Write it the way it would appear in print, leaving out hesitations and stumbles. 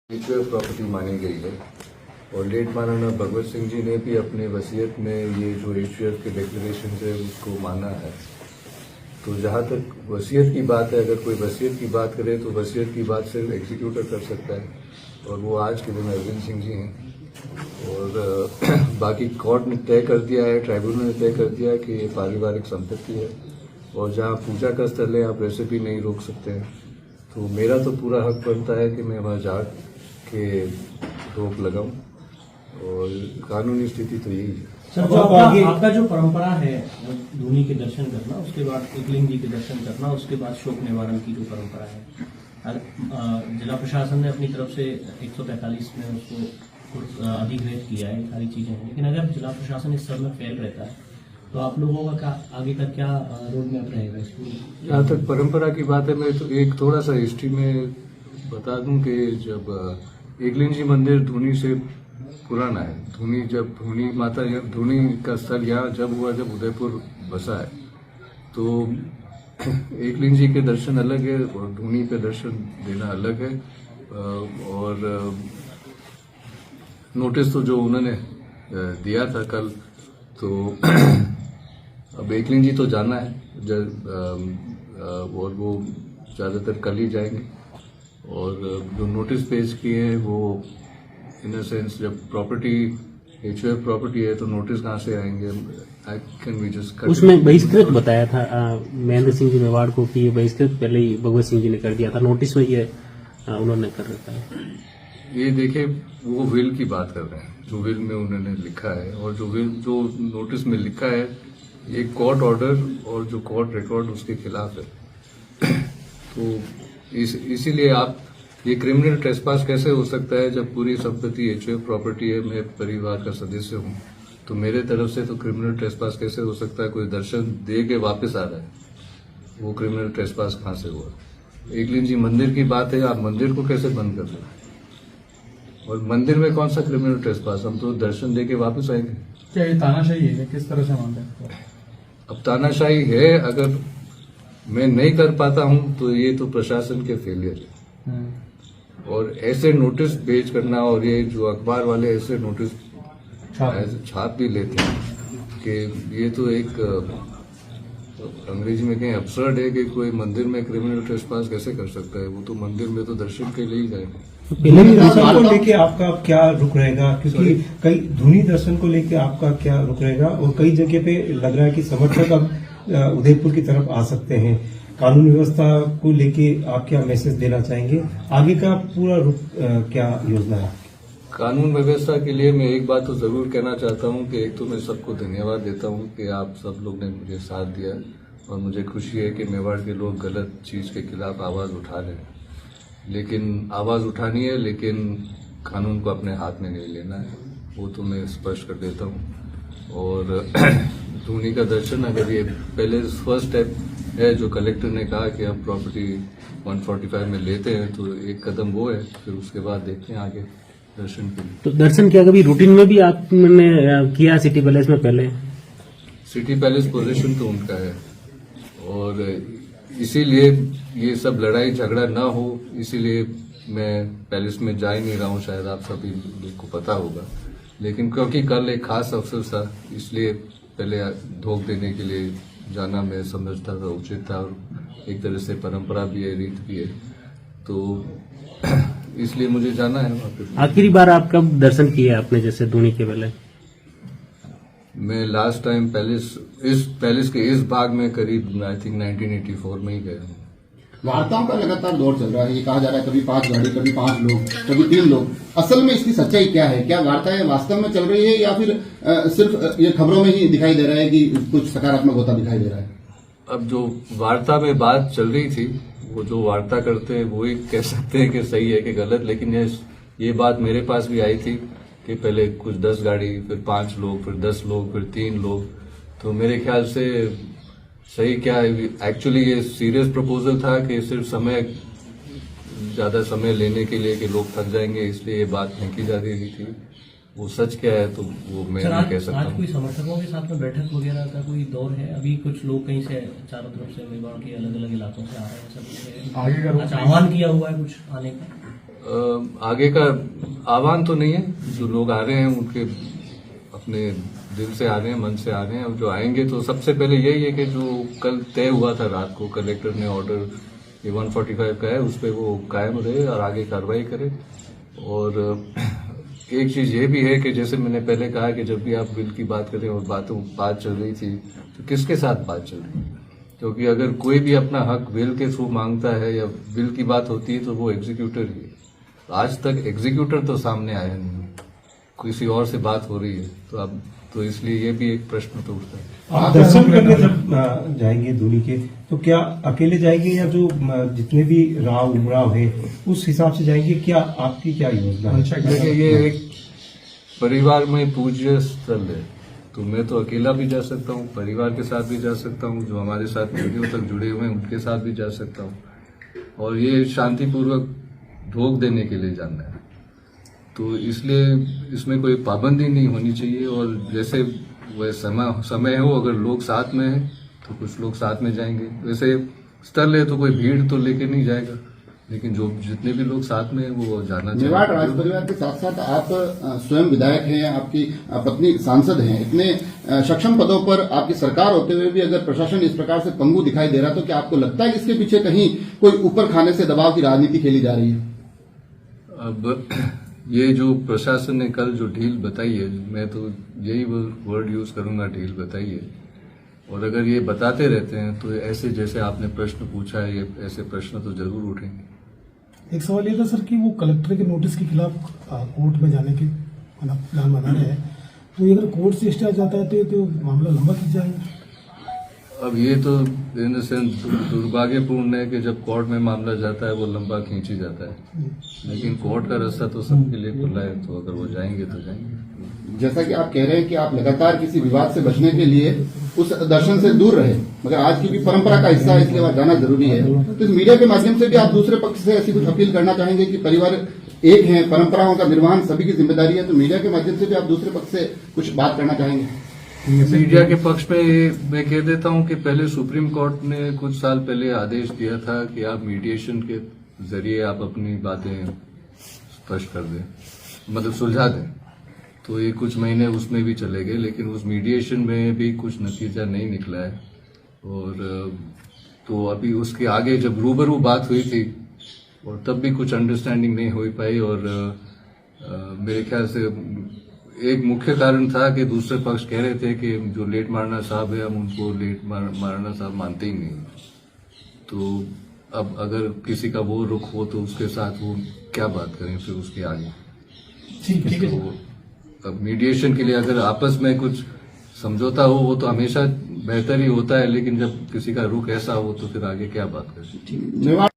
HUF property मानी गई है और लेट महाराणा भगवत सिंह जी ने भी अपने वसीयत में ये जो HUF के डिक्लेरेशन है उसको माना है। तो जहाँ तक वसीयत की बात है, अगर कोई वसीयत की बात करे तो वसीयत की बात सिर्फ एग्जीक्यूटर कर सकता है और वो आज के दिन अरविंद सिंह जी हैं। और बाकी कोर्ट ने तय कर दिया है, ट्राइब्यूनल ने तय कर दिया है कि ये पारिवारिक संपत्ति है और जहाँ पूजा का स्थल है आप वैसे भी नहीं रोक सकते हैं। तो मेरा तो पूरा हक बनता है कि मैं वहाँ जा के रोक लगाऊं और कानूनी स्थिति तो यही है। सर, जो आपका जो परंपरा है धूनी के दर्शन करना, उसके बाद एकलिंग जी के दर्शन करना, उसके बाद शोक निवारण की जो परंपरा है, जिला प्रशासन ने अपनी तरफ से 145 में उसको अधिग्रहित किया है, सारी चीजें हैं, लेकिन अगर जिला प्रशासन इस सब में फेल रहता है तो आप लोगों का आगे का क्या रोड मैप रहेगा इसको? जहाँ तक परंपरा की बात है, मैं तो एक थोड़ा सा हिस्ट्री में बता दूं कि जब एकलिंग जी मंदिर धूनी से पुराना है। धूनी जब धूनी माता धूनी का स्थल यहाँ जब हुआ, जब उदयपुर बसा है, तो एकलिंग जी के दर्शन अलग है और धूनी पे दर्शन देना अलग है। और नोटिस तो जो उन्होंने दिया था कल, तो अब एकलिंग जी तो जाना है और वो ज़्यादातर कल ही जाएंगे। और जो नोटिस पेश किए हैं वो इन अ सेंस, जब प्रॉपर्टी HUF प्रॉपर्टी है तो नोटिस कहाँ से आएंगे? आई कैन बी जस्ट उसमें बहिष्कृत बताया था महेंद्र सिंह जी मेवाड़ को कि ये बहिष्कृत पहले ही भगवत सिंह जी ने कर दिया था, नोटिस में ये उन्होंने कर रखा है। ये देखिए, वो विल की बात कर रहे हैं, जो विल में उन्होंने लिखा है और जो विल जो नोटिस में लिखा है ये कोर्ट ऑर्डर और जो कोर्ट रिकॉर्ड उसके खिलाफ है। तो इसीलिए आप ये क्रिमिनल ट्रेसपास कैसे हो सकता है जब पूरी संपत्ति HUF प्रॉपर्टी है, मैं परिवार का सदस्य हूँ, तो मेरे तरफ से तो क्रिमिनल ट्रेसपास कैसे हो सकता है? कोई दर्शन दे के वापस आ रहा है, वो क्रिमिनल ट्रेसपास कहाँ से हुआ? एकलिंग जी मंदिर की बात है, आप मंदिर को कैसे बंद कर रहे हैं? और मंदिर में कौन सा क्रिमिनल ट्रेसपास? हम तो दर्शन दे के वापस आएंगे। क्या ये तानाशाही है? किस तरह से मानते हैं? अब तानाशाही है, अगर मैं नहीं कर पाता हूं तो ये तो प्रशासन के फेलियर है। और ऐसे नोटिस पेश करना, और ये जो अखबार वाले ऐसे नोटिस छाप भी लेते हैं कि ये तो एक अंग्रेजी में कहें अब्सर्ड है कि कोई मंदिर में क्रिमिनल ट्रेसपास कैसे कर सकता है? वो तो मंदिर में तो दर्शन के लिए ही जाएंगे। दर्शन को लेके आपका क्या रुख रहेगा? क्योंकि कई धूनी दर्शन को लेके आपका क्या रुख रहेगा? और कई जगह पे लग रहा है कि समर्थक अब उदयपुर की तरफ आ सकते हैं। कानून व्यवस्था को लेके आप क्या मैसेज देना चाहेंगे? आगे का पूरा रुख क्या योजना है? कानून व्यवस्था के लिए मैं एक बात तो जरूर कहना चाहता हूं कि एक तो मैं सबको धन्यवाद देता हूं कि आप सब लोग ने मुझे साथ दिया और मुझे खुशी है कि मेवाड़ के लोग गलत चीज के खिलाफ आवाज उठा रहे हैं। लेकिन आवाज उठानी है, लेकिन कानून को अपने हाथ में नहीं लेना है, वो तो मैं स्पष्ट कर देता हूं। और धूनी का दर्शन, अगर ये पहले फर्स्ट स्टेप है जो कलेक्टर ने कहा कि हम प्रॉपर्टी 145 में लेते हैं, तो एक कदम वो है, फिर उसके बाद देखते हैं आगे दर्शन के लिए। तो दर्शन क्या कभी रूटीन में भी आपने किया सिटी पैलेस में? पहले सिटी पैलेस पोजीशन तो उनका है और इसीलिए ये सब लड़ाई झगड़ा ना हो, इसीलिए मैं पैलेस में जा ही नहीं रहा हूँ। शायद आप सभी को पता होगा, लेकिन क्योंकि कल एक खास अवसर था, इसलिए पहले धोख देने के लिए जाना मैं समझता था उचित था, और एक तरह से परंपरा भी है, रीत भी है, तो इसलिए मुझे जाना है वहाँ पे। आखिरी बार आप कब दर्शन किए आपने, जैसे धूनी के पहले? मैं लास्ट टाइम पैलेस के इस भाग में करीब आई थिंक 1984 में ही गया हूँ। वार्ताओं का लगातार दौर चल रहा है, ये कहा जा रहा है कभी 5 गाड़ी, कभी 5 लोग, कभी 3 लोग। असल में इसकी सच्चाई क्या है? क्या वार्ताएं वास्तव में चल रही है या फिर सिर्फ ये खबरों में ही दिखाई दे रहा है कि कुछ सकारात्मक होता दिखाई दे रहा है? अब जो वार्ता में बात चल रही थी, वो जो वार्ता करते हैं वो ही कह सकते हैं कि सही है कि गलत, लेकिन ये बात मेरे पास भी आई थी कि पहले कुछ 10 गाड़ी, फिर 5 लोग, फिर 10 लोग, फिर 3 लोग। तो मेरे ख्याल से सही क्या है, एक्चुअली ये सीरियस प्रपोजल था कि सिर्फ ज्यादा समय लेने के लिए कि लोग थक जाएंगे, इसलिए ये बात नहीं की जा रही थी। वो सच क्या है तो वो मैं नहीं कह सकता। आज कोई समर्थकों के साथ में बैठक वगैरह का कोई दौर है? अभी कुछ लोग कहीं से चारों तरफ से मेवाड़ के अलग अलग इलाकों से आ रहे हैं, सब आगे का आह्वान किया हुआ है कुछ आने का? आगे का आह्वान तो नहीं है, जो लोग आ रहे हैं उनके अपने दिल से आ रहे हैं, मन से आ रहे हैं, और जो आएंगे तो सबसे पहले यही है कि जो कल तय हुआ था रात को, कलेक्टर ने ऑर्डर ये 145 का है, उस पर वो कायम रहे और आगे कार्रवाई करे। और एक चीज ये भी है कि जैसे मैंने पहले कहा कि जब भी आप बिल की बात करें और बात चल रही थी तो किसके साथ बात चल रही है, क्योंकि अगर कोई भी अपना हक बिल के थ्रू मांगता है या बिल की बात होती है तो वो एग्जीक्यूटर ही है। आज तक एग्जीक्यूटर तो सामने आया नहीं, किसी और से बात हो रही है, तो अब तो इसलिए ये भी एक प्रश्न तो उठता है। आप दर्शन करने जब जाएंगे धोनी के, तो क्या अकेले जाएंगे या जो जितने भी राव उमराव है उस हिसाब से जाएंगे? क्या आपकी क्या योजना है? देखिए, ये एक परिवार में पूज्य स्थल है, तो मैं तो अकेला भी जा सकता हूँ, परिवार के साथ भी जा सकता हूँ, जो हमारे साथ पीढ़ियों तक जुड़े हुए हैं उनके साथ भी जा सकता हूँ, और ये शांतिपूर्वक भोग देने के लिए जाना है। तो इसलिए इसमें कोई पाबंदी नहीं होनी चाहिए, और जैसे वह समय हो, अगर लोग साथ में हैं तो कुछ लोग साथ में जाएंगे। वैसे स्थल है तो कोई भीड़ तो लेके नहीं जाएगा, लेकिन जो जितने भी लोग साथ में हैं वो जाना चाहिए। मेवाड़ राज परिवार के साथ साथ आप स्वयं विधायक हैं, आपकी पत्नी सांसद हैं, इतने सक्षम पदों पर आपकी सरकार होते हुए भी अगर प्रशासन इस प्रकार से पंगु दिखाई दे रहा, तो क्या आपको लगता है कि इसके पीछे कहीं कोई ऊपर खाने से दबाव की राजनीति खेली जा रही है? अब ये जो प्रशासन ने कल जो ढील बताई है, मैं तो यही वर्ड यूज करूंगा, ढील बताई है। और अगर ये बताते रहते हैं तो ऐसे जैसे आपने प्रश्न पूछा है, ये ऐसे प्रश्न तो जरूर उठेंगे। एक सवाल ये था सर कि वो कलेक्टर के नोटिस के खिलाफ कोर्ट में जाने के प्लान बना रहे हैं, तो ये अगर कोर्ट से स्टे आ जाता है तो मामला लंबा खिंच जाएगा। अब ये तो इन द सेंस दुर्भाग्यपूर्ण है कि जब कोर्ट में मामला जाता है वो लंबा खींच ही जाता है, लेकिन कोर्ट का रास्ता तो सबके लिए खुला है, तो अगर वो जाएंगे तो जाएंगे। जैसा कि आप कह रहे हैं कि आप लगातार किसी विवाद से बचने के लिए उस दर्शन से दूर रहे, मगर आज की भी परंपरा का हिस्सा है, इसलिए वहां जाना जरूरी है। तो इस मीडिया के माध्यम से भी आप दूसरे पक्ष से ऐसी कुछ अपील करना चाहेंगे कि परिवार एक है, परंपराओं का निर्वहन सभी की जिम्मेदारी है, तो मीडिया के माध्यम से भी आप दूसरे पक्ष से कुछ बात करना चाहेंगे? मीडिया के पक्ष में मैं कह देता हूं कि पहले सुप्रीम कोर्ट ने कुछ साल पहले आदेश दिया था कि आप मीडिएशन के जरिए आप अपनी बातें स्पष्ट कर दें, मतलब सुलझा दें। तो ये कुछ महीने उसमें भी चले गए, लेकिन उस मीडिएशन में भी कुछ नतीजा नहीं निकला है। और तो अभी उसके आगे जब रूबरू बात हुई थी और तब भी कुछ अंडरस्टैंडिंग नहीं हो पाई, और मेरे ख्याल से एक मुख्य कारण था कि दूसरे पक्ष कह रहे थे कि जो लेट मारना साहब है, हम उनको लेट मारना साहब मानते ही नहीं। तो अब अगर किसी का वो रुख हो तो उसके साथ वो क्या बात करें फिर उसके आगे। ठीक है। तो अब मीडिएशन के लिए अगर आपस में कुछ समझौता हो वो तो हमेशा बेहतर ही होता है, लेकिन जब किसी का रुख ऐसा हो तो फिर आगे क्या बात करें।